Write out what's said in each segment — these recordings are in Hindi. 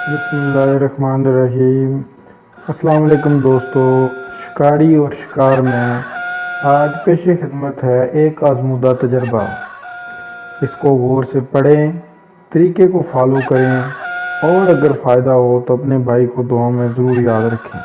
बिस्मिल्लाहिर्रहमानिर्रहीम। अस्सलाम वालेकुम दोस्तों, शिकारी और शिकार में आज पेश खिदमत है एक आजमूदा तजर्बा। इसको गौर से पढ़ें, तरीके को फॉलो करें और अगर फ़ायदा हो तो अपने भाई को दुआ में ज़रूर याद रखें।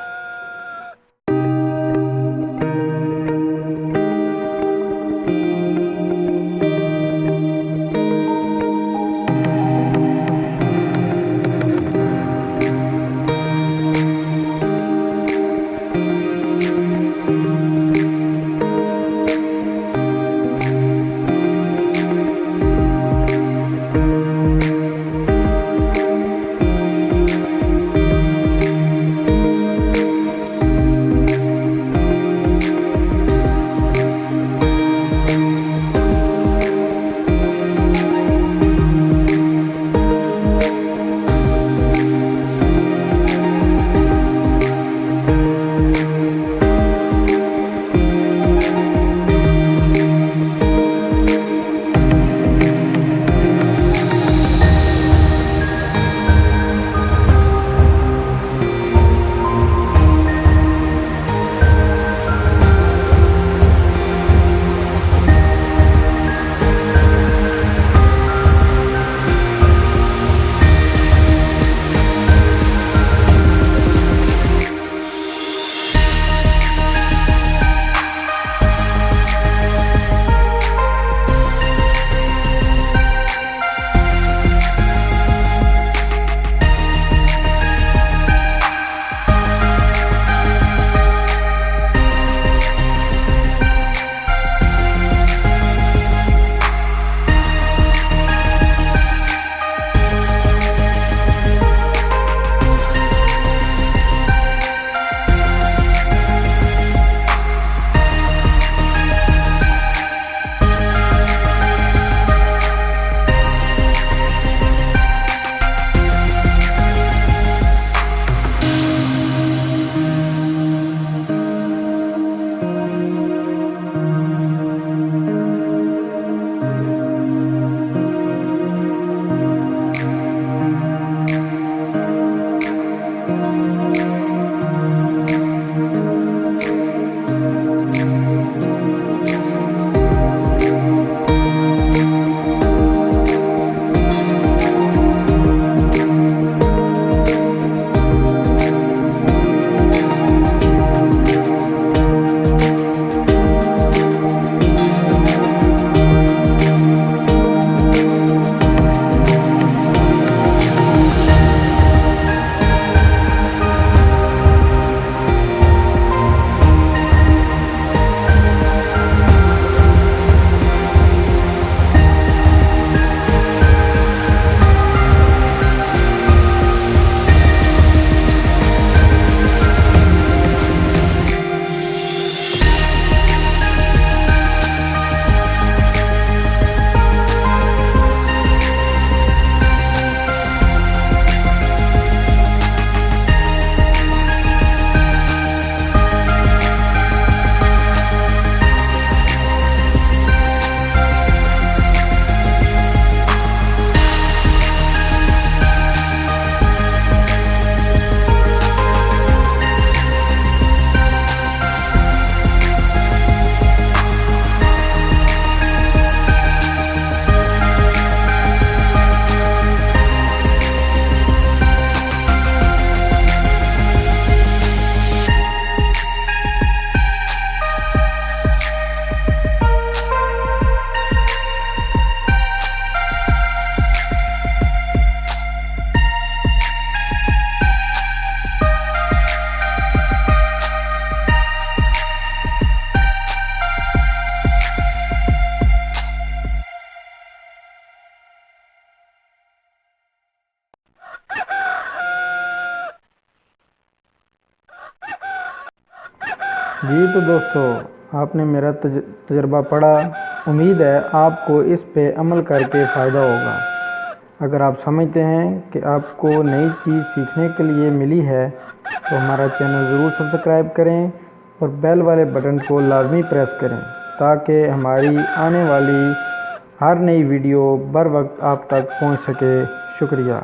जी तो दोस्तों, आपने मेरा तजर्बा पढ़ा। उम्मीद है आपको इस पे अमल करके फ़ायदा होगा। अगर आप समझते हैं कि आपको नई चीज़ सीखने के लिए मिली है तो हमारा चैनल ज़रूर सब्सक्राइब करें और बेल वाले बटन को लाजमी प्रेस करें ताकि हमारी आने वाली हर नई वीडियो बर वक्त आप तक पहुंच सके। शुक्रिया।